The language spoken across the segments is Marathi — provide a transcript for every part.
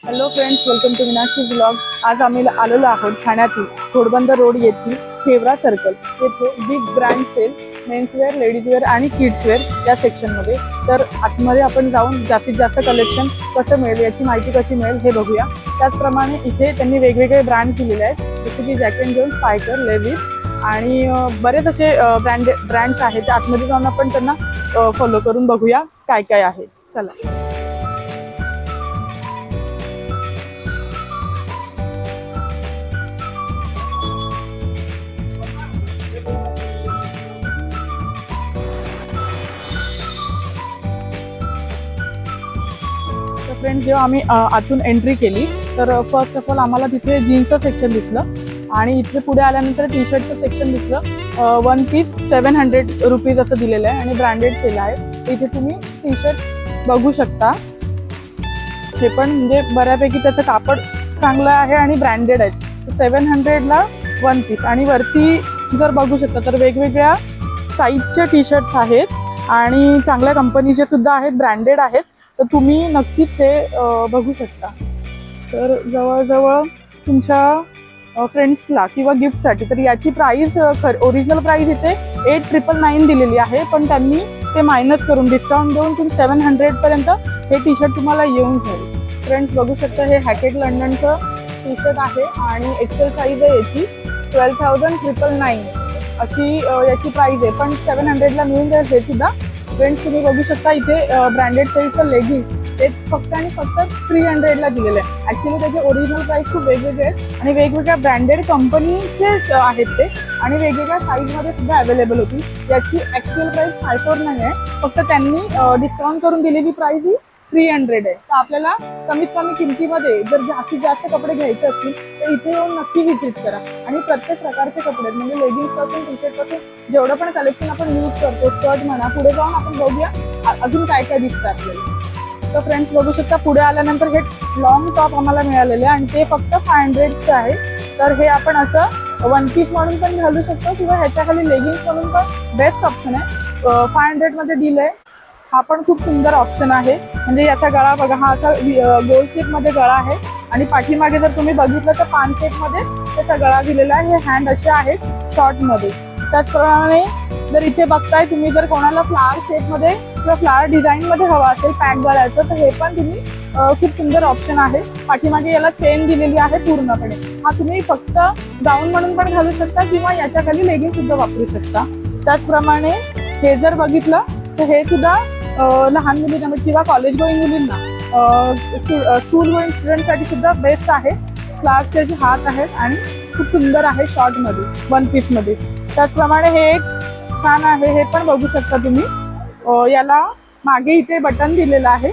Hello friends, welcome to Meenakshi blog. आज आम्ही आलेलो आहोत ठाण्यातील घोडबंदर रोड येथील शेवरा सर्कल येथे बिग ब्रँड सेल मेन्सवेअर, लेडीजवेअर आणि किड्सवेअर या सेक्शनमध्ये। तर आतमध्ये आपण जाऊन जास्तीत जास्त कलेक्शन कसं मिळेल, याची माहिती कशी मिळेल हे बघूया। त्याचप्रमाणे इथे त्यांनी वेगवेगळे ब्रँड दिलेले आहेत, जसे की जॅक अँड जोन्स, स्पायकर, लेविस आणि बरेच असे ब्रँड्स आहेत। त्या आतमध्ये जाऊन आपण त्यांना फॉलो करून बघूया काय काय आहे। चला। फ्रेंड्स, जेव्हा आम्ही आतून एंट्री केली तर फर्स्ट ऑफ ऑल आम्हाला तिथे जीन्सचं सेक्शन दिसलं आणि इथे पुढे आल्यानंतर टी शर्टचं सेक्शन दिसलं। वन पीस 700 रुपीज असं दिलेलं आहे आणि ब्रँडेड सेल आहे। इथे तुम्ही टी शर्ट बघू शकता, हे पण म्हणजे बऱ्यापैकी त्याचं कापड चांगलं आहे आणि ब्रँडेड आहे। 700ला वन पीस आणि वरती जर बघू शकता तर वेगवेगळ्या साईजचे टी शर्ट्स आहेत आणि चांगल्या कंपनीचे सुद्धा आहेत, ब्रँडेड आहेत। तर तुम्ही नक्कीच ते बघू शकता। तर जवळजवळ तुमच्या फ्रेंड्सला किंवा गिफ्टसाठी तर याची प्राईस ओरिजिनल प्राईस इथे 8,999 दिलेली आहे, पण त्यांनी ते मायनस करून डिस्काउंट देऊन तुम्ही 700 पर्यंत हे टी शर्ट तुम्हाला येऊन जाईल। फ्रेंड्स बघू शकता, हे हॅकेट लंडनचं टी शर्ट आहे आणि एक्सेल साईज आहे याची। 12,999 अशी याची प्राईस आहे, पण 700ला मिळून जाईल हे सुद्धा। फ्रेंड्स तुम्ही बघू शकता इथे ब्रँडेड साईजचं लेगिंग ते फक्त आणि फक्त 300ला दिलेलं आहे। ॲक्च्युली त्याचे ओरिजिनल प्राईस खूप वेगवेगळे आहेत आणि वेगवेगळ्या ब्रँडेड कंपनीचेच आहेत ते आणि वेगवेगळ्या साईजमध्ये सुद्धा अवेलेबल होती। याची ॲक्च्युअल प्राईस 500 नाही आहे, फक्त त्यांनी डिस्काउंट करून दिलेली प्राईस ही 300 आहे। तर आपल्याला कमीत कमी किमतीमध्ये जर जास्तीत जास्त कपडे घ्यायचे असतील तर इथे येऊन नक्की व्हिजिट करा आणि प्रत्येक प्रकारचे कपडे म्हणजे लेगिंग्सपासून टी शर्टपासून जेवढं पण कलेक्शन आपण यूज करतो, स्कर्ट म्हणा, पुढे जाऊन आपण बघूया अजून काय काय दिसतं आपल्याला। तर फ्रेंड्स बघू शकता, पुढे आल्यानंतर हे लॉंग टॉप आम्हाला मिळालेले आणि ते फक्त 500चं आहे। तर हे आपण असं वन पीस म्हणून पण घालू शकतो किंवा ह्याच्या खाली लेगिंग्स म्हणून पण बेस्ट ऑप्शन आहे। 500मध्ये डील आहे। हा पण खूप सुंदर ऑप्शन आहे, म्हणजे याचा गळा बघा, हा असा गोल शेपमध्ये गळा आहे आणि पाठीमागे जर तुम्ही बघितलं तर पान शेपमध्ये त्याचा गळा दिलेला आहे। हे हँड असे आहेत शॉर्टमध्ये। त्याचप्रमाणे जर इथे बघताय तुम्ही, जर कोणाला फ्लावर शेपमध्ये किंवा फ्लावर डिझाईनमध्ये हवा असेल पॅक गळ्याचं तर हे पण तुम्ही खूप सुंदर ऑप्शन आहे। पाठीमागे याला चेन दिलेली आहे पूर्णपणे। हा तुम्ही फक्त गाऊन म्हणून पण घालू शकता किंवा याच्या खाली लेगिंग सुद्धा वापरू शकता। त्याचप्रमाणे हे जर बघितलं तर हे सुद्धा लहान मुलींना किंवा कॉलेज गोईंग मुलींना, स्कूल गोईंग स्टुडंटसाठी सुद्धा बेस्ट आहे। क्लासचे जे हात आहेत आणि खूप सुंदर आहे शॉर्टमध्ये, वन पीसमध्ये। त्याचप्रमाणे हे एक छान आहे, हे पण बघू शकता तुम्ही। याला मागे इथे बटन दिलेलं आहे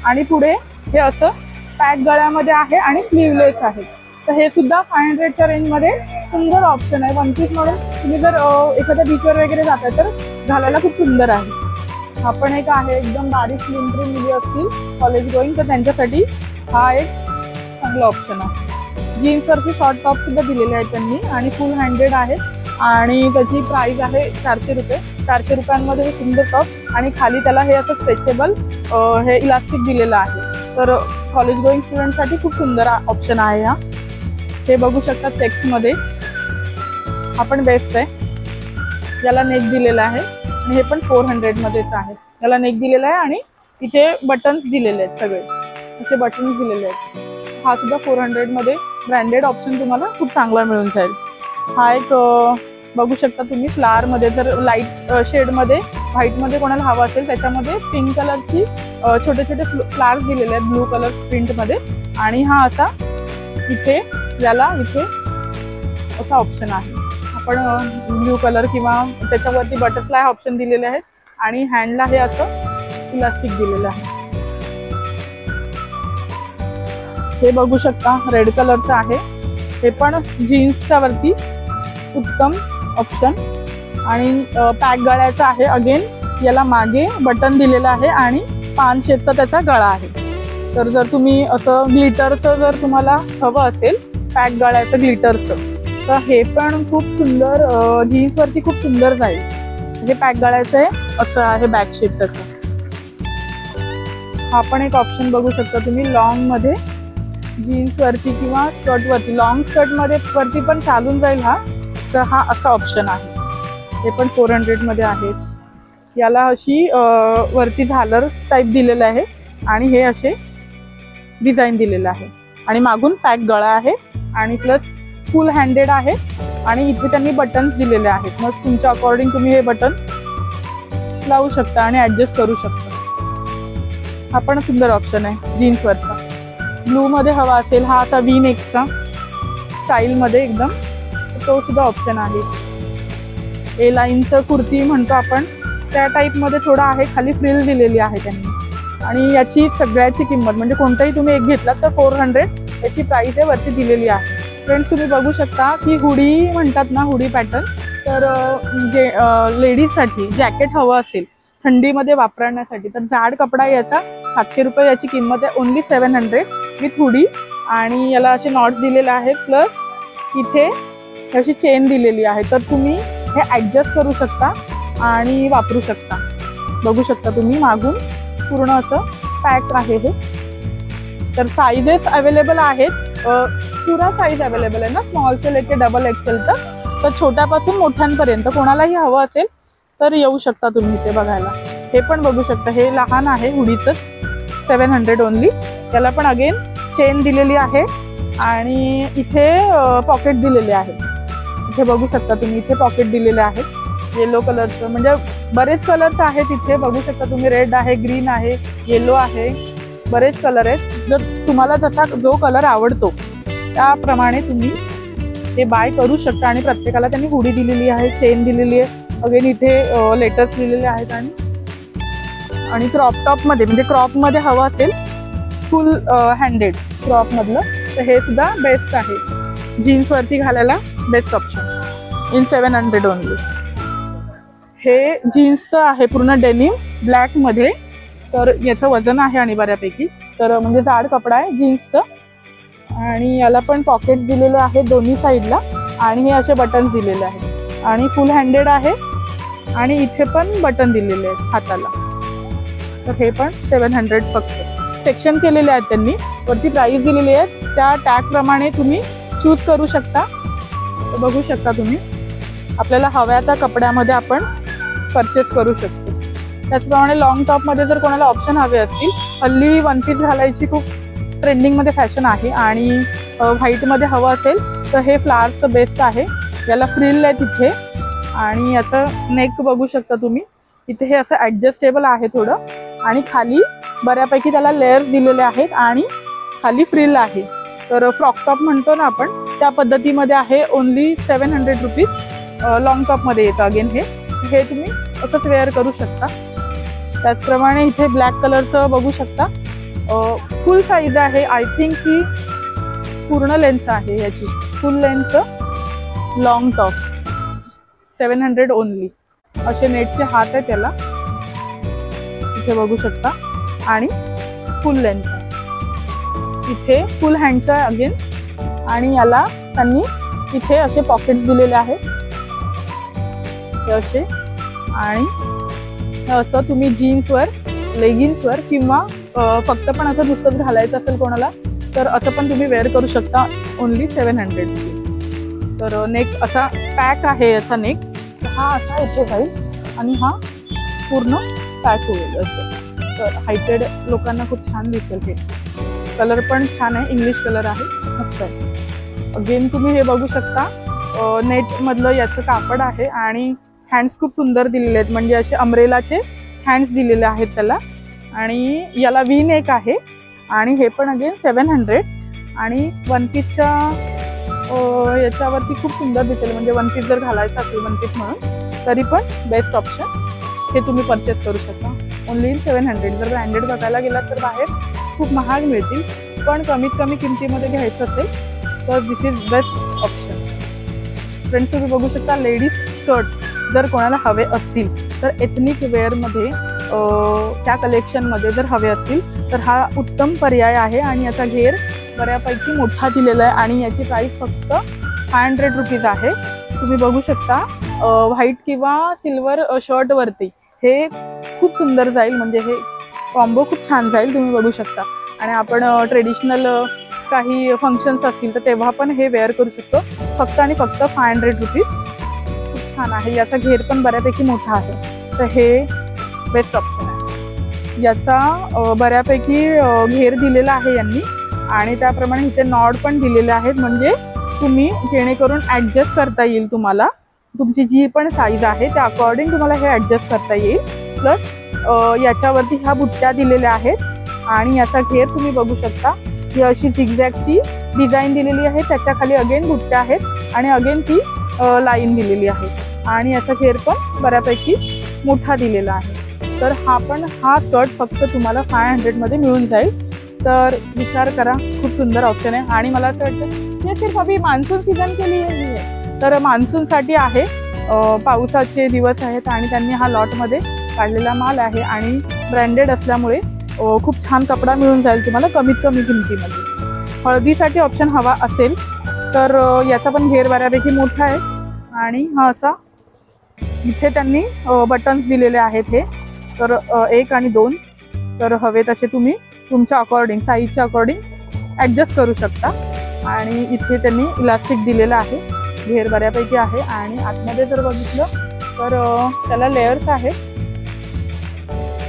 आणि पुढे हे असं पॅक गळ्यामध्ये आहे आणि स्लीवलेस आहे। तर हे सुद्धा 500च्या रेंजमध्ये सुंदर ऑप्शन आहे। वन पीस म्हणून तुम्ही जर एखाद्या बीचवर वगैरे जाताय तर घालायला खूप सुंदर आहे। हा पण एक आहे, एकदम बारीक स्लिम ट्रिम मुली असतील कॉलेज गोईंग तर त्यांच्यासाठी हा एक चांगला ऑप्शन आहे। जीन्सवरती शॉर्ट टॉप सुद्धा दिलेले आहेत त्यांनी आणि फुल हँडेड आहे आणि त्याची प्राईस आहे 400 रुपये। 400 रुपयांमध्ये हे सुंदर टॉप आणि खाली त्याला हे असं स्ट्रेचेबल हे इलास्टिक दिलेलं आहे। तर कॉलेज गोईंग स्टुडंटसाठी खूप सुंदर ऑप्शन आहे हा। हे बघू शकता चेक्समध्ये, हा पण बेस्ट आहे। याला नेक दिलेला आहे आणि हे पण 400मध्येच आहे। याला नेक दिलेला आहे आणि इथे बटन्स दिलेले आहेत, सगळे असे बटन्स दिलेले आहेत। हा सुद्धा 400मध्ये ब्रँडेड ऑप्शन तुम्हाला खूप चांगला मिळून जाईल। हा एक बघू शकता तुम्ही फ्लावरमध्ये, जर लाईट शेडमध्ये व्हाईटमध्ये कोणाला हवा असेल त्याच्यामध्ये पिंक कलरची छोटे छोटे फ्लावर्स दिलेले आहेत ब्लू कलर प्रिंटमध्ये आणि हा असा इथे याला इथे असा ऑप्शन आहे। आपण ब्ल्यू कलर किंवा त्याच्यावरती बटरफ्लाय ऑप्शन दिलेले आहेत आणि हँडला हे असं इलास्टिक दिलेलं आहे। हे बघू शकता रेड कलरचं आहे, हे पण जीन्सच्या वरती उत्तम ऑप्शन आणि पॅक गळ्याचं आहे। अगेन याला मागे बटन दिलेलं आहे आणि पान शेपचा त्याचा गळा आहे। तर जर तुम्ही असं ग्लिटरचं जर तुम्हाला हवं असेल पॅक गळ्याचं ग्लिटरचं तर हे पण खूप सुंदर जीन्सवरती खूप सुंदर जाईल। हे पॅक गळ्याचं आहे, असं आहे बॅक शेप त्याचं। हा पण एक ऑप्शन बघू शकता तुम्ही लॉंग मध्ये जीन्स वरती किंवा स्कर्ट वरती, लॉंग स्कर्ट मध्ये वरती पण चालून जाईल हा. तर हा असा ऑप्शन आहे. हे पण 400 मध्ये आहे. याला अशी वरती झालर टाईप दिलेलं आहे आणि हे असे डिझाईन दिलेलं आहे आणि मागून पॅक गळा आहे आणि प्लस फुल हँडेड आहे आणि इथे त्यांनी बटन्स दिलेले आहेत. मग तुमच्या अकॉर्डिंग तुम्ही हे बटन लावू शकता आणि ॲडजस्ट करू शकता. हा पण सुंदर ऑप्शन आहे जीन्सवरचा. ब्लूमध्ये हवा असेल, हा असा व्ही नेकचा स्टाईलमध्ये एकदम, तो सुद्धा ऑप्शन आहे. ए लाईनचं कुर्ती म्हणतो आपण त्या टाईपमध्ये थोडा आहे, खाली फ्रिल दिलेली आहे त्यांनी. आणि याची सगळ्याची किंमत म्हणजे कोणताही तुम्ही एक घेतला तर 400 याची प्राईस आहे, वरती दिलेली आहे. फ्रेंड्स तुम्ही बघू शकता की हुडी म्हणतात ना, हुडी पॅटर्न. तर जे लेडीजसाठी जॅकेट हवं असेल थंडीमध्ये वापरण्यासाठी तर जाड कपडा याचा 700 रुपये याची किंमत आहे. ओन्ली 700 विथ हुडी. आणि याला असे नॉट्स दिलेले आहेत, प्लस इथे अशी चेन दिलेली आहे. तर तुम्ही हे ॲडजस्ट करू शकता आणि वापरू शकता. बघू शकता तुम्ही मागून पूर्ण असं पॅक आहे हे. तर साईजेस अवेलेबल आहेत, पुरा साईज अवेलेबल आहे ना, स्मॉल से लेके डबल एक्सेल तर छोट्यापासून मोठ्यांपर्यंत कोणालाही हवं असेल तर येऊ शकता तुम्ही इथे बघायला. हे पण बघू शकता, हे लहान आहे हुडीचं, 700 ओनली. त्याला पण अगेन चेन दिलेली आहे आणि इथे पॉकेट दिलेले आहे. इथे बघू शकता तुम्ही, इथे पॉकेट दिलेले आहेत येलो कलरचं, म्हणजे बरेच कलर्स आहेत इथे. बघू शकता तुम्ही, रेड आहे, ग्रीन आहे, येलो आहे, बरेच कलर आहेत. जर तुम्हाला जसा जो कलर आवडतो त्याप्रमाणे तुम्ही हे बाय करू शकता. आणि प्रत्येकाला त्यांनी हुडी दिलेली आहे, चेन दिलेली आहे, अगेन इथे लेटर्स दिलेले आहेत. आणि क्रॉप टॉपमध्ये म्हणजे क्रॉपमध्ये हवं असेल फुल हँडेड क्रॉपमधलं तर हे सुद्धा बेस्ट आहे, जीन्सवरती घालायला बेस्ट ऑप्शन इन 700 ओनली. हे जीन्सचं आहे पूर्ण डेनिम ब्लॅकमध्ये. तर याचं वजन आहे आणि बऱ्यापैकी, तर म्हणजे जाड कपडा आहे जीन्सचं. आणि याला पण पॉकेट दिलेले आहेत दोन्ही साईडला आणि हे असे बटन्स दिलेले आहेत आणि फुल हँडेड आहे आणि इथे पण बटन दिलेले आहेत हाताला. तर हे पण 700 फक्त. सेक्शन केलेले आहेत त्यांनी, वरती प्राईस दिलेली आहे, त्या टॅगप्रमाणे तुम्ही चूज करू शकता. तर बघू शकता तुम्ही, आपल्याला हव्या त्या कपड्यामध्ये आपण परचेस करू शकतो. त्याचप्रमाणे लॉंग टॉपमध्ये जर कोणाला ऑप्शन हवे असतील, हल्ली वन पीस घालायची खूप ट्रेंडिंगमध्ये फॅशन आहे आणि व्हाईटमध्ये हवं असेल तर हे फ्लावर्सचं बेस्ट आहे. याला फ्रिल आहे तिथे आणि याचं नेक बघू शकता तुम्ही, इथे हे असं ॲडजस्टेबल आहे थोडं आणि खाली बऱ्यापैकी त्याला लेयर्स दिलेले आहेत आणि खाली फ्रिल आहे. तर फ्रॉक टॉप म्हणतो ना आपण त्या पद्धतीमध्ये आहे. ओन्ली 700 रुपीज लॉंग टॉपमध्ये येतं. अगेन हे तुम्ही असंच वेअर करू शकता. त्याचप्रमाणे इथे ब्लॅक कलरचं बघू शकता, फुल साईज आहे. आय थिंक ही पूर्ण लेंथ आहे याची, फुल लेंथचं लॉंग टॉप 700 ओनली. असे नेटचे हात आहे त्याला, इथे बघू शकता आणि फुल लेंथ आहे. इथे फुल हँडचं आहे अगेन आणि याला त्यांनी इथे असे पॉकेट्स दिलेले आहेत हे असे. आणि असं तुम्ही जीन्सवर, लेगिन्सवर किंवा फक्त पण असं नुसतंच घालायचं असेल कोणाला तर असं पण तुम्ही वेअर करू शकता. Only 700 rupees. तर नेक असा पॅक आहे याचा नेक. हा असा इथे जाईल आणि हा पूर्ण पॅक होईल असं. तर हायटेड लोकांना खूप छान दिसेल. हे कलर पण छान आहे, इंग्लिश कलर आहे, मस्त आहे. अगेन तुम्ही हे बघू शकता, नेटमधलं याचं कापड आहे आणि हँड्स खूप सुंदर दिलेले आहेत, म्हणजे असे अम्ब्रेलाचे हँड्स दिलेले आहेत त्याला. आणि याला व्ही नेक आहे आणि हे पण अगेन 700. आणि वन पीसच्या याच्यावरती खूप सुंदर दिसेल, म्हणजे वन पीस जर घालायचं असेल वन पीस म्हणून तरी पण बेस्ट ऑप्शन हे तुम्ही परचेस करू शकता. ओन्ली 700. जर ब्रँडेड बघायला गेलात तर बाहेर खूप महाग मिळतील, पण कमीत कमी किमतीमध्ये घ्यायचं असेल तर this is best option. Friends तुम्ही बघू शकता, लेडीज स्कर्ट जर कोणाला हवे असतील तर एथनिक वेअरमध्ये त्या कलेक्शनमध्ये जर हवे असतील तर हा उत्तम पर्याय आहे. आणि याचा घेर बऱ्यापैकी मोठा दिलेला आहे आणि याची प्राईस फक्त 500 रुपीज आहे. तुम्ही बघू शकता, व्हाईट किंवा सिल्वर शर्टवरती हे खूप सुंदर जाईल, म्हणजे हे कॉम्बो खूप छान जाईल, तुम्ही बघू शकता. आणि आपण ट्रेडिशनल काही फंक्शन्स असतील तर तेव्हा पण हे वेअर करू शकतो. फक्त आणि फक्त 500 रुपीज. खूप छान आहे. याचा घेर पण बऱ्यापैकी मोठा आहे, तर हे बेस्ट ऑप्शन आहे. याचा बऱ्यापैकी घेर दिलेला आहे यांनी आणि त्याप्रमाणे इथे नॉड पण दिलेले आहेत, म्हणजे तुम्ही जेणेकरून ॲडजस्ट करता येईल. तुम्हाला तुमची जी पण साईज आहे त्या अकॉर्डिंग तुम्हाला हे ॲडजस्ट करता येईल. प्लस याच्यावरती ह्या बुट्ट्या दिलेल्या आहेत आणि याचा घेर तुम्ही बघू शकता. ही अशी झिगझॅगची डिझाईन दिलेली आहे, त्याच्या खाली अगेन बुट्ट्या आहेत आणि अगेन ती लाईन दिलेली आहे आणि याचा घेर पण बऱ्यापैकी मोठा दिलेला आहे. तर हा स्कर्ट फक्त तुम्हाला 500 मध्ये मिळून जाईल. तर विचार करा, खूप सुंदर ऑप्शन आहे. आणि मला असं वाटतं हे सिर्फ अभी मान्सून सीझन के लिए नाही आहे, तर मान्सूनसाठी आहे. पावसाचे दिवस आहेत आणि त्यांनी हा लॉटमध्ये काढलेला माल आहे आणि ब्रँडेड असल्यामुळे खूप छान कपडा मिळून जाईल तुम्हाला कमीत कमी किमतीमध्ये. हळदीसाठी ऑप्शन हवा असेल तर याचा पण घेर बऱ्यापैकी मोठा आहे आणि हा असा इथे त्यांनी बटन्स दिलेले आहेत हे, तर 1 आणि 2. तर हवे तसे तुम्ही तुमच्या अकॉर्डिंग साईजच्या अकॉर्डिंग ॲडजस्ट करू शकता. आणि इथे त्यांनी इलास्टिक दिलेलं आहे, घेर बऱ्यापैकी आहे. आणि आतमध्ये जर बघितलं तर त्याला लेयर्स आहेत,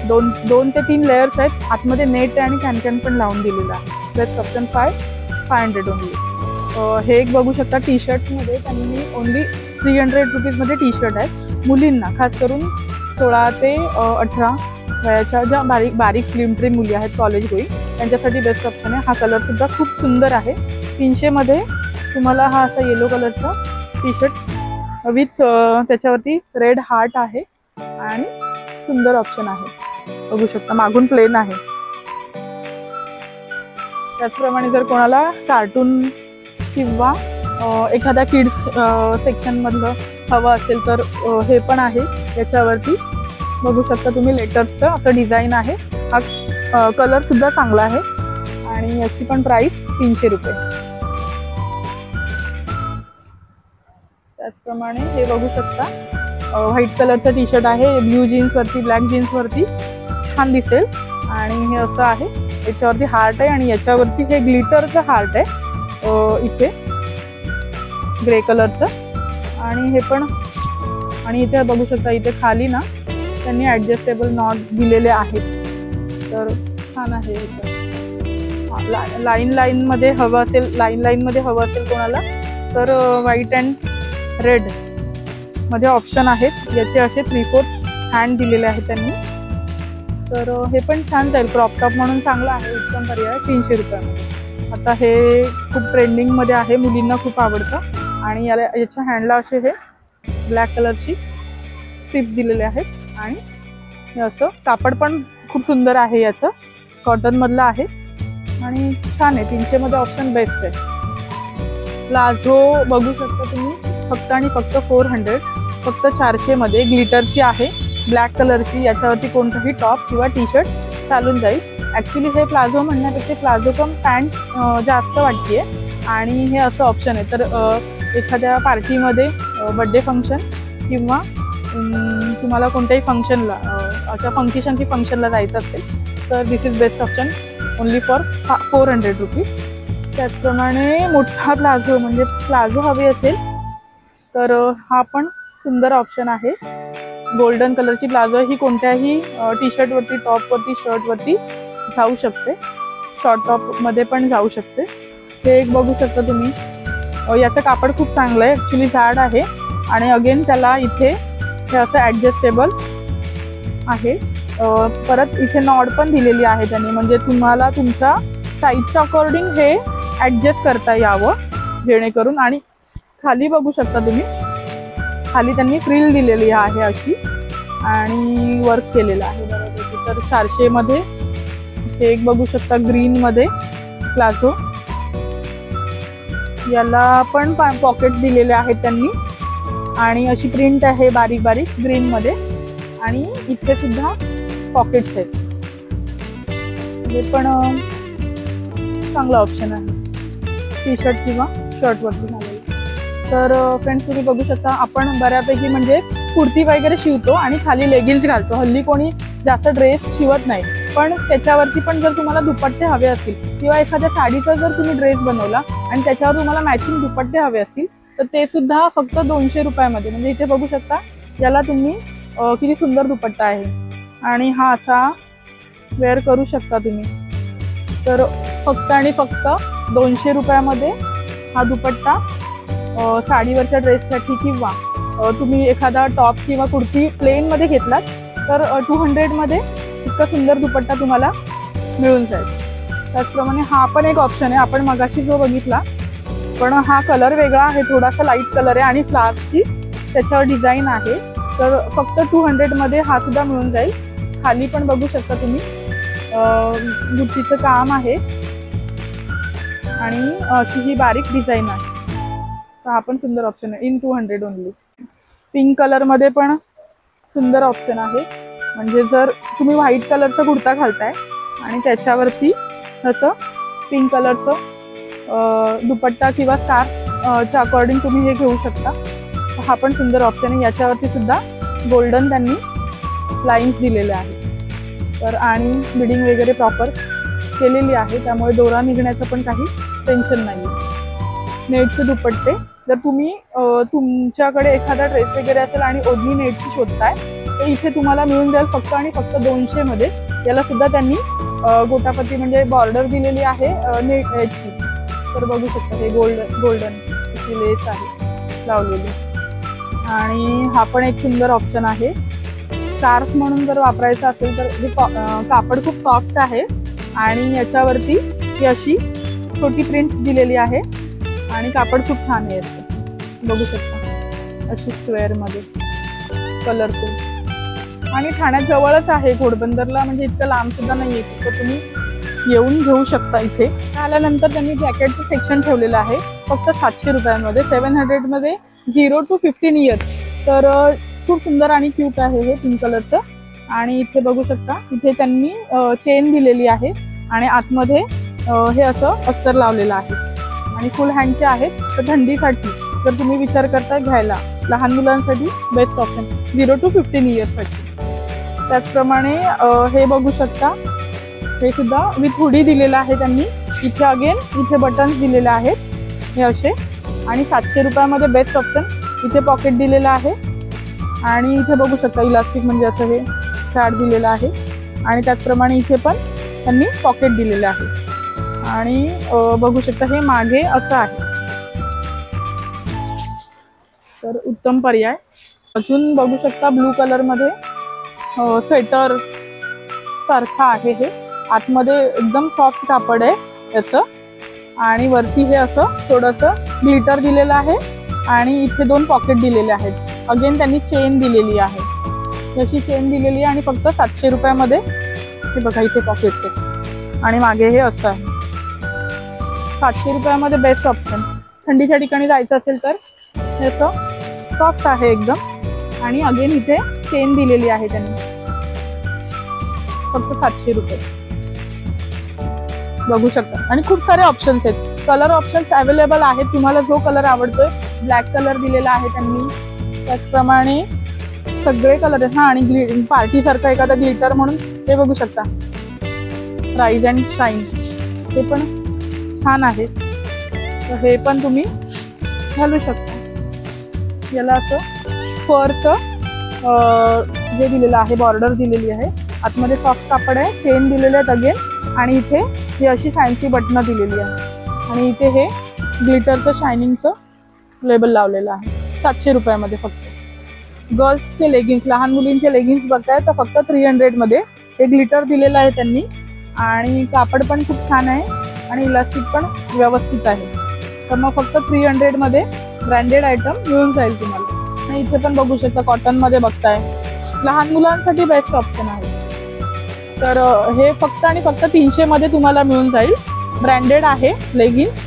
2 ते 3 लेयर्स आहेत. आतमध्ये नेट आणि कॅनकॅन पण लावून दिलेलं आहे. Best option 500 only. हे एक बघू शकता टी शर्ट्समध्ये त्यांनी ओनली 300 रुपीजमध्ये टी शर्ट आहेत मुलींना, खास करून 16 ते 18 वयाच्या ज्या बारीक स्लिम ट्रिम मुली आहेत कॉलेज गोईंग, त्यांच्यासाठी बेस्ट ऑप्शन आहे. हा कलरसुद्धा खूप सुंदर आहे. 300 मध्ये तुम्हाला हा असा येलो कलरचा टी शर्ट विथ त्याच्यावरती रेड हार्ट आहे आणि सुंदर ऑप्शन आहे. बघू शकता मागून प्लेन आहे. त्याचप्रमाणे जर कोणाला कार्टून किंवा एखाद्या किड्स सेक्शनमधलं हवं असेल तर हे पण आहे. याच्यावरती बघू शकता तुम्ही लेटर्सचं असं डिझाईन आहे. हा कलरसुद्धा चांगला आहे आणि याची पण प्राईस 300 रुपये. त्याचप्रमाणे हे बघू शकता व्हाईट कलरचं टी शर्ट आहे. ब्ल्यू जीन्सवरती ब्लॅक जीन्सवरती छान दिसेल. आणि हे असं आहे, याच्यावरती हार्ट आहे आणि याच्यावरती हे ग्लिटरचं हार्ट आहे इथे ग्रे कलरचं. आणि हे पण, आणि इथे बघू शकता इथे खाली ना त्यांनी ॲडजस्टेबल नॉट दिलेले आहेत, तर छान आहे. लाईनमध्ये हवं असेल, लाईनमध्ये हवं असेल कोणाला तर व्हाईट अँड रेड मध्ये ऑप्शन आहेत. याचे असे 3/4 हँड दिलेले आहेत त्यांनी, तर हे पण छान जाईल. क्रॉप टॉप म्हणून चांगला आहे, उत्तम पर्याय 300 रुपयामध्ये. आता हे खूप ट्रेंडिंगमध्ये आहे, मुलींना खूप आवडतं. आणि याच्या हँडला असे हे ब्लॅक कलरची स्ट्रिप्स दिलेले आहेत आणि हे असं कापड पण खूप सुंदर आहे. याचं कॉटनमधलं आहे आणि छान आहे. 300 मध्ये ऑप्शन बेस्ट आहे. प्लाझो बघू शकता तुम्ही फक्त आणि फक्त 400, फक्त 400 मध्ये ग्लिटरची आहे, ब्लॅक कलरची. याच्यावरती कोणताही टॉप किंवा टी शर्ट चालून जाईल. ॲक्च्युली हे प्लाझो म्हणण्यापेक्षा प्लाझो कम पॅन्ट जास्त वाटते. आणि हे असं ऑप्शन आहे, तर एखाद्या पार्टीमध्ये बड्डे फंक्शन किंवा तुम्हाला कोणत्याही फंक्शनला अशा फंकी फंक्शनला जायचं असेल तर this is best option only for 400 rupees. त्याचप्रमाणे मोठा प्लाझो, म्हणजे प्लाझो हवे असेल तर हा पण सुंदर ऑप्शन आहे. गोल्डन कलरची प्लाझो ही कोणत्याही टी शर्टवरती, टॉपवरती, शर्टवरती जाऊ शकते. शॉर्ट टॉपमध्ये पण जाऊ शकते. हे एक बघू शकता तुम्ही, याचं कापड खूप चांगलं आहे, ॲक्च्युली जाड आहे. आणि अगेन त्याला इथे हे असं ॲडजस्टेबल आहे. परत इथे नॉड पण दिलेली आहे त्यांनी, म्हणजे तुम्हाला तुमच्या साईजच्या अकॉर्डिंग हे ॲडजस्ट करता यावं जेणेकरून. आणि खाली बघू शकता तुम्ही, खाली त्यांनी फ्रिल दिलेली आहे अशी आणि वर्क केलेलं आहे बऱ्यापैकी. तर 400 मध्ये हे एक बघू शकता ग्रीनमध्ये प्लाझो. याला पण पॉकेट दिलेले आहेत त्यांनी आणि अशी प्रिंट आहे बारीक बारीक ग्रीनमध्ये आणि इथे सुद्धा पॉकेट्स आहेत. हे पण चांगला ऑप्शन आहे टी शर्ट किंवा शर्टवरती घालायला. तर फ्रेंड्स तुम्ही बघू शकता आपण बऱ्यापैकी म्हणजे कुर्ती वगैरे शिवतो आणि खाली लेगिन्स घालतो. हल्ली कोणी जास्त ड्रेस शिवत नाही, पण त्याच्यावरती पण जर तुम्हाला दुपट्टे हवे असतील किंवा एखाद्या साडीचा जर तुम्ही ड्रेस बनवला आणि त्याच्यावर तुम्हाला मॅचिंग दुपट्टे हवे असतील तर ते सुद्धा फक्त 200 रुपयामध्ये. म्हणजे इथे बघू शकता याला तुम्ही किती सुंदर दुपट्टा आहे आणि हा असा वेअर करू शकता तुम्ही. तर फक्त आणि फक्त 200 रुपयामध्ये हा दुपट्टा साडीवरच्या ड्रेससाठी किंवा तुम्ही एखादा टॉप किंवा कुर्ती प्लेनमध्ये घेतलात तर 200 मध्ये इतका सुंदर दुपट्टा तुम्हाला मिळून जाईल. त्याचप्रमाणे हा पण एक ऑप्शन आहे. आपण मगाशी जो बघितला पण हा कलर वेगळा आहे, थोडासा लाईट कलर आहे आणि फ्लावर्सची त्याच्यावर डिझाईन आहे. तर फक्त 200 मध्ये हा सुद्धा मिळून जाईल. खाली पण बघू शकता तुम्ही बुट्टीचं काम आहे आणि अशी ही बारीक डिझाईन आहे. तर हा पण सुंदर ऑप्शन आहे इन 200 ओनली. पिंक कलरमध्ये पण सुंदर ऑप्शन आहे. म्हणजे जर तुम्ही व्हाईट कलरचा कुर्ता घालताय आणि त्याच्यावरती असं पिंक कलरचं दुपट्टा किंवा स्कार्फच्या अकॉर्डिंग तुम्ही हे घेऊ शकता. हा पण सुंदर ऑप्शन आहे. याच्यावरती सुद्धा गोल्डन त्यांनी लाईन्स दिलेले आहेत. तर आणि बिडिंग वगैरे प्रॉपर केलेली आहे, त्यामुळे दोरा निघण्याचं पण काही टेन्शन नाही. नेटचे दुपट्टे जर तुम्ही तुमच्याकडे एखादा ड्रेस वगैरे असेल आणि ओढणी नेटची शोधताय तर इथे तुम्हाला मिळून जाईल फक्त आणि फक्त 200 मध्ये. याला सुद्धा त्यांनी गोटापती म्हणजे बॉर्डर दिलेली आहे नेट याची. तर बघू शकता हे गोल्डन अशी लेस आहे लावलेली. आणि हा पण एक सुंदर ऑप्शन आहे. स्कार्फ म्हणून जर वापरायचं असेल तर हे कापड खूप सॉफ्ट आहे आणि याच्यावरती ही अशी छोटी प्रिंट दिलेली आहे आणि कापड खूप छान आहे. बघू शकता अशी स्क्वेअरमध्ये कलरफुल आणि ठाण्यात जवळच आहे घोडबंदरला, म्हणजे इतकं लांब सुद्धा नाही आहे. तर तुम्ही येऊन घेऊ शकता. इथे आल्यानंतर त्यांनी जॅकेटचं सेक्शन ठेवलेलं आहे फक्त 700 रुपयांमध्ये. 700 मध्ये 0 to 15 इयर्स. तर खूप सुंदर आणि क्यूट आहे हे पिंक कलरचं. आणि इथे बघू शकता इथे त्यांनी चेन दिलेली आहे आणि आतमध्ये हे असं अस्तर लावलेलं आहे आणि फुल हँडचे आहेत. तर थंडीसाठी जर तुम्ही विचार करताय घ्यायला लहान मुलांसाठी बेस्ट ऑप्शन 0 to 15 इयर्ससाठी. त्याचप्रमाणे हे बघू शकता हे सुद्धा विथ हुडी दिलेलं आहे त्यांनी. इथे अगेन इथे बटन्स दिलेले आहेत हे असे आणि 700 रुपयामध्ये बेस्ट ऑप्शन. इथे पॉकेट दिलेलं आहे आणि इथे बघू शकता इलास्टिक म्हणजे असं हे चार्ट दिलेलं आहे आणि त्याचप्रमाणे इथे पण त्यांनी पॉकेट दिलेलं आहे आणि बघू शकता हे मागे असं आहे. तर उत्तम पर्याय. अजून बघू शकता ब्लू कलरमध्ये स्वेटर सारखं आहे हे. आतमध्ये एकदम सॉफ्ट कापड आहे याचं आणि वरती हे असं थोडंसं ग्लिटर दिलेलं आहे आणि इथे 2 पॉकेट दिलेले आहेत. अगेन त्यांनी चेन दिलेली आहे, अशी चेन दिलेली आहे आणि फक्त 700 रुपयामध्ये. हे बघा इथे पॉकेट्स आहे आणि मागे हे असं आहे. 700 रुपयामध्ये बेस्ट ऑप्शन. थंडीच्या ठिकाणी जायचं असेल तर ह्याचं सॉफ्ट आहे एकदम आणि अगेन इथे चेन दिलेली आहे त्यांनी. फक्त 700 रुपये. बघू शकता आणि खूप सारे ऑप्शन्स आहेत. कलर ऑप्शन्स अवेलेबल आहेत. तुम्हाला जो कलर आवडतोय ब्लॅक कलर दिलेला आहे त्यांनी. त्याचप्रमाणे सगळे कलर आहेत. हां आणि पार्टीसारखा एखादा ग्लिटर म्हणून हे बघू शकता राईज अँड शाईन. हे पण छान आहे. तर हे पण तुम्ही घालू शकता. याला असं फरचं जे दिलेलं आहे बॉर्डर दिलेली आहे. आतमध्ये सॉफ्ट कापड आहे. चेन दिलेले आहेत अगेन आणि इथे ही अशी फॅन्सी बटणं दिलेली आहे आणि इथे हे ग्लिटरचं शायनिंगचं लेबल लावलेलं आहे. 700 रुपयामध्ये फक्त. गर्ल्सचे लेगिन्स लहान मुलींचे लेगिन्स बघताय तर फक्त 300 मध्ये. हे ग्लिटर दिलेलं आहे त्यांनी आणि कापड पण खूप छान आहे आणि इलास्टिक पण व्यवस्थित आहे. तर मग फक्त 300 मध्ये ब्रँडेड आयटम मिळून जाईल तुम्हाला. आणि इथे पण बघू शकता कॉटनमध्ये बघताय. लहान मुलांसाठी बेस्ट ऑप्शन आहे. तर हे फक्त आणि फक्त 300 मध्ये तुम्हाला मिळून जाईल. ब्रँडेड आहे लेगिन्स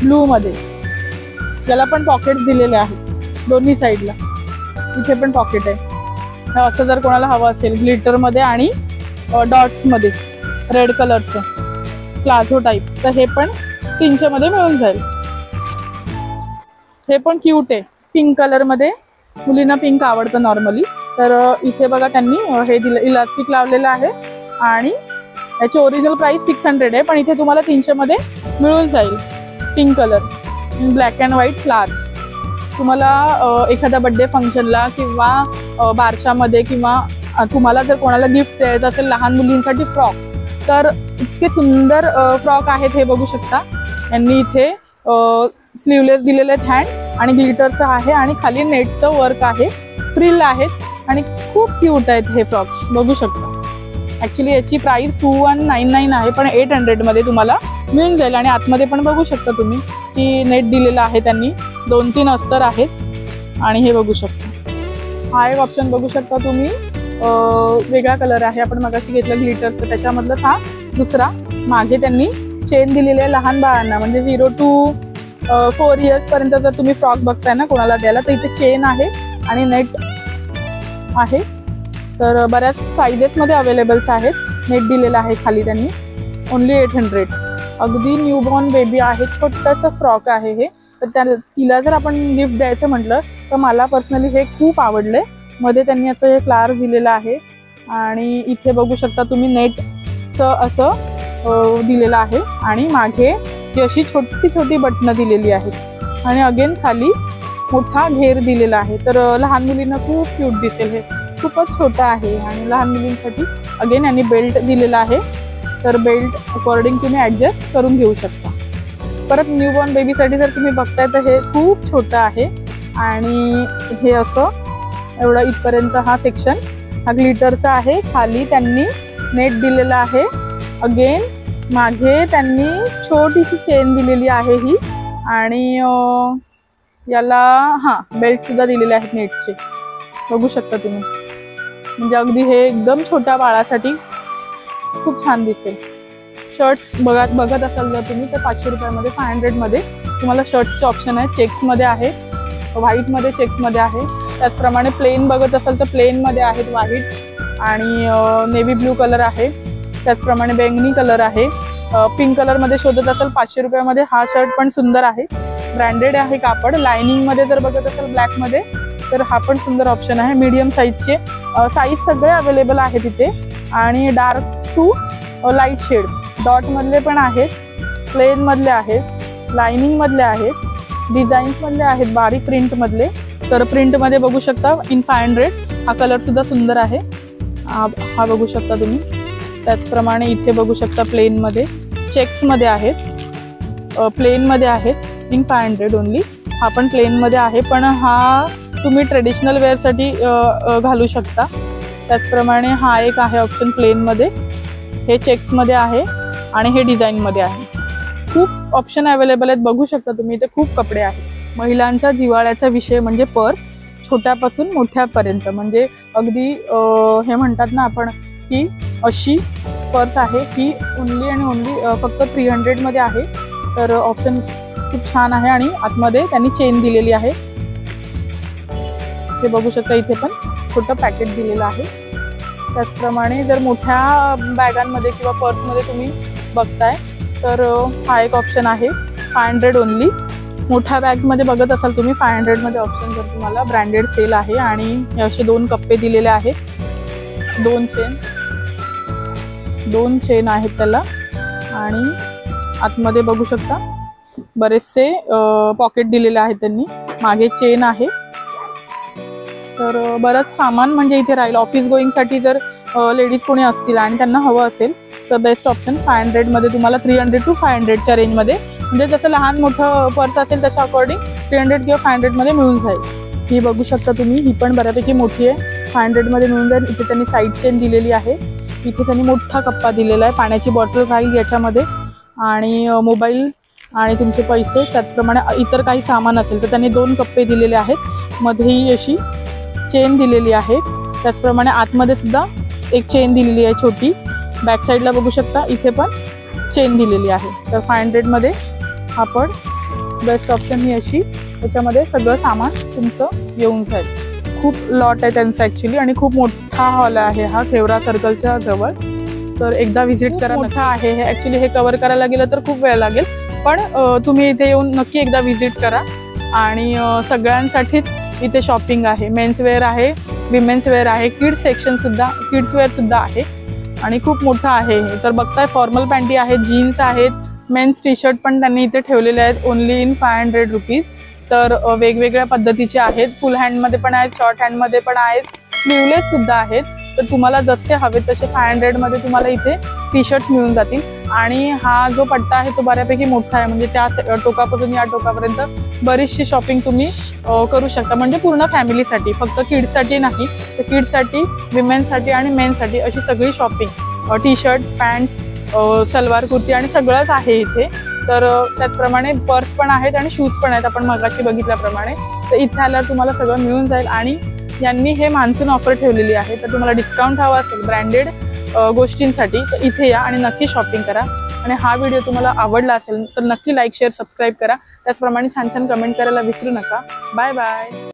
ब्लूमध्ये. याला पण पॉकेट्स दिलेले आहेत दोन्ही साईडला. इथे पण पॉकेट आहे. असं जर कोणाला हवं असेल ग्लिटरमध्ये आणि डॉट्समध्ये रेड कलरचं प्लाझो टाईप तर हे पण 300 मध्ये मिळून जाईल. हे पण क्यूट आहे पिंक कलरमध्ये. मुलींना पिंक आवडतं नॉर्मली. तर इथे बघा त्यांनी हे दिलं इलास्टिक लावलेलं आहे आणि याची ओरिजिनल प्राइस 600 आहे, पण इथे तुम्हाला 300 मध्ये मिळून जाईल. Pink colour, black and white flowers. तुम्हाला एखाद्या बर्थडे फंक्शनला किंवा बारशामध्ये किंवा तुम्हाला जर कोणाला गिफ्ट द्यायचं असेल लहान मुलींसाठी फ्रॉक, तर इतके सुंदर फ्रॉक आहेत. हे बघू शकता, यांनी इथे स्लीवलेस दिलेले आहेत हँड आणि ग्लिटरचं आहे आणि खाली नेटचं वर्क आहे, फ्रिल आहेत आणि खूप क्यूट आहेत हे फ्रॉक्स. बघू शकता. ॲक्च्युली याची प्राइस 2199 आहे, पण 800 मध्ये तुम्हाला मिळून जाईल. आणि आतमध्ये पण बघू शकता तुम्ही की नेट दिलेलं आहे त्यांनी, 2-3 अस्तर आहेत. आणि हे बघू शकता, हा एक ऑप्शन बघू शकता तुम्ही, वेगळा कलर आहे. आपण मगाशी घेतलं ग्लिटरचं, त्याच्यामधलं हा दुसरा. मागे त्यांनी चेन दिलेली आहे लहान बाळांना, म्हणजे 0 to 4 इयर्स पर्यंत जर तुम्ही फ्रॉक बघताय ना कोणाला द्यायला, तर इथे चेन आहे आणि नेट आहे. तर बऱ्याच साईजेसमध्ये अवेलेबल्स आहेत. नेट दिलेलं आहे खाली त्यांनी. ओन्ली 800. अगदी न्यूबॉर्न बेबी आहे, छोटंसं फ्रॉक आहे हे. तर तिला जर आपण गिफ्ट द्यायचं म्हटलं तर मला पर्सनली हे खूप आवडले. मध्ये त्यांनी असं हे फ्लावर दिलेलं आहे आणि इथे बघू शकता तुम्ही नेटचं असं दिलेलं आहे आणि मागे ही अशी छोटी छोटी बटणं दिलेली आहेत आणि अगेन खाली मोठा घेर दिलेला आहे. तर लहान मुलींना खूप क्यूट दिसेल. हे खूपच छोटं आहे आणि लहान मुलींसाठी अगेन यांनी बेल्ट दिलेला आहे. तर बेल्ट अकॉर्डिंग तुम्ही ॲडजस्ट करून घेऊ शकता. परत न्यूबॉर्न बेबीसाठी जर तुम्ही बघताय तर हे खूप छोटं आहे आणि हे असं एवढं इथपर्यंत हा सेक्शन हा ग्लिटरचा आहे. खाली त्यांनी नेट दिलेला आहे. अगेन मागे त्यांनी छोटीशी चेन दिलेली आहे ही आणि याला बेल्टसुद्धा दिलेले आहेत नेटचे. बघू शकता तुम्ही. म्हणजे अगदी हे एकदम छोट्या बाळासाठी खूप छान दिसेल. शर्ट्स बघत असाल जर तुम्ही तर 500 रुपयामध्ये 500 मध्ये तुम्हाला शर्ट्सचे ऑप्शन आहे. चेक्समध्ये आहे, व्हाईटमध्ये चेक्समध्ये आहे. त्याचप्रमाणे प्लेन बघत असाल तर प्लेनमध्ये आहेत व्हाईट आणि नेव्ही ब्ल्यू कलर आहे. त्याचप्रमाणे बैंगनी कलर आहे. पिंक कलरमध्ये शोधत असाल 500 रुपयामध्ये हा शर्ट पण सुंदर आहे. ब्रँडेड आहे कापड. लायनिंगमध्ये जर बघत असाल ब्लॅकमध्ये तर हा पण सुंदर ऑप्शन आहे. मीडियम साईजचे साईज सगळे अवेलेबल आहेत इथे आणि डार्क टू लाईट शेड डॉटमधले पण आहेत, प्लेनमधले आहेत, लायनिंगमधले आहेत, डिझाईन्समधले आहेत, बारीक प्रिंटमधले. तर प्रिंटमध्ये बघू शकता इन 500 हा कलरसुद्धा सुंदर आहे. हा बघू शकता तुम्ही. त्याचप्रमाणे इथे बघू शकता प्लेनमध्ये चेक्समध्ये आहेत, प्लेनमध्ये आहेत इन 500 ओनली. हा पण प्लेनमध्ये आहे, पण हा तुम्ही ट्रेडिशनल वेअरसाठी घालू शकता. त्याचप्रमाणे हा एक आहे ऑप्शन प्लेनमध्ये. हे चेक्समध्ये आहे आणि हे डिझाईनमध्ये आहे. खूप ऑप्शन अवेलेबल आहेत. बघू शकता तुम्ही इथे खूप कपडे आहेत. महिलांच्या जिव्हाळ्याचा विषय म्हणजे पर्स, छोट्यापासून मोठ्यापर्यंत. म्हणजे अगदी हे म्हणतात ना आपण की अशी पर्स आहे ही ओनली आणि ओनली फक्त 300 मध्ये आहे. तर ऑप्शन खूप छान आहे आणि आतमध्ये त्यांनी चेन दिलेली आहे. हे बघू शकता इथे पण छोटं पॅकेट दिलेलं आहे. त्याचप्रमाणे जर मोठ्या बॅगांमध्ये किंवा पर्समध्ये तुम्ही बघताय तर हा एक ऑप्शन आहे 500 ओनली. मोठ्या बॅग्समध्ये बघत असाल तुम्ही 500 मध्ये ऑप्शन जर तुम्हाला ब्रँडेड सेल आहे. आणि हे असे 2 कप्पे दिलेले आहेत, 2 चेन आहेत त्याला आणि आतमध्ये बघू शकता बरेचसे पॉकेट दिलेले आहेत त्यांनी. मागे चेन आहे. तर बरंच सामान म्हणजे इथे राहील. ऑफिस गोईंगसाठी जर लेडीज कोणी असतील आणि त्यांना हवं असेल तर बेस्ट ऑप्शन 500 मध्ये तुम्हाला 300 to 500च्या रेंजमध्ये, म्हणजे जसं लहान मोठं पर्स असेल त्याच्या अकॉर्डिंग 300 किंवा 500 मध्ये मिळून जाईल. ही बघू शकता तुम्ही. ही पण बऱ्यापैकी मोठी आहे, 500 मध्ये मिळून जाईल. इथे त्यांनी साईड चेन दिलेली आहे. इथे त्यांनी मोठा कप्पा दिलेला आहे. पाण्याची बॉटल राहील याच्यामध्ये आणि मोबाईल आणि तुमचे पैसे. त्याचप्रमाणे इतर काही सामान असेल तर त्यांनी 2 कप्पे दिलेले आहेत. मध्येही अशी चेन दिलेली आहे. त्याचप्रमाणे आतमध्ये सुद्धा एक चेन दिलेली आहे छोटी. बॅक साईडला बघू शकता इथे पण चेन दिलेली आहे. तर 500 मध्ये आपण बेस्ट ऑप्शन ही अशी. त्याच्यामध्ये सगळं सामान तुमचं येऊन जाईल. खूप लॉट आहे त्यांचं ॲक्च्युली आणि खूप मोठा हॉल आहे हा खेवरा सर्कलच्या जवळ. तर एकदा व्हिजिट करा. मोठा आहे हे ॲक्च्युली. हे कव्हर करायला गेलं तर खूप वेळ लागेल, पण तुम्ही इथे येऊन नक्की एकदा व्हिजिट करा. आणि सगळ्यांसाठीच इथे शॉपिंग आहे. मेन्स वेअर आहे, विमेन्स वेअर आहे, किड्स सेक्शनसुद्धा, किड्स वेअरसुद्धा आहे. आणि खूप मोठं आहे हे. तर बघताय फॉर्मल पॅन्टी आहेत, जीन्स आहेत, मेन्स टी शर्ट पण त्यांनी इथे ठेवलेले आहेत ओनली इन 500 रुपीज. तर वेगवेगळ्या पद्धतीचे आहेत, फुल हँडमध्ये पण आहेत, शॉर्ट हँडमध्ये पण आहेत, स्लीवलेस सुद्धा आहेत. तर तुम्हाला जसे हवे तसे 500 मध्ये तुम्हाला इथे टी शर्ट्स मिळून जातील. आणि हा जो पट्टा आहे तो बऱ्यापैकी मोठा आहे, म्हणजे त्या टोकापासून या टोकापर्यंत बरीचशी शॉपिंग तुम्ही करू शकता, म्हणजे पूर्ण फॅमिलीसाठी, फक्त किड्ससाठी नाही, तर किड्ससाठी, विमेन्ससाठी आणि मेन्ससाठी अशी सगळी shopping, T shirt, pants, salwar kurti आणि सगळंच आहे इथे. तर त्याचप्रमाणे पर्स पण आहेत आणि शूज पण आहेत आपण मगाशी बघितल्याप्रमाणे. तर इथे आल्यावर तुम्हाला सगळं मिळून जाईल. आणि यांनी हे मान्सून ऑफर ठेवलेली आहे, तर तुम्हाला डिस्काउंट हवा असेल ब्रँडेड गोष्टींसाठी तर इथे या आणि नक्की शॉपिंग करा. आणि हा व्हिडिओ तुम्हाला आवडला असेल तर नक्की लाईक, शेअर, सबस्क्राईब करा. त्याचप्रमाणे छान छान कमेंट करायला विसरू नका. Bye bye.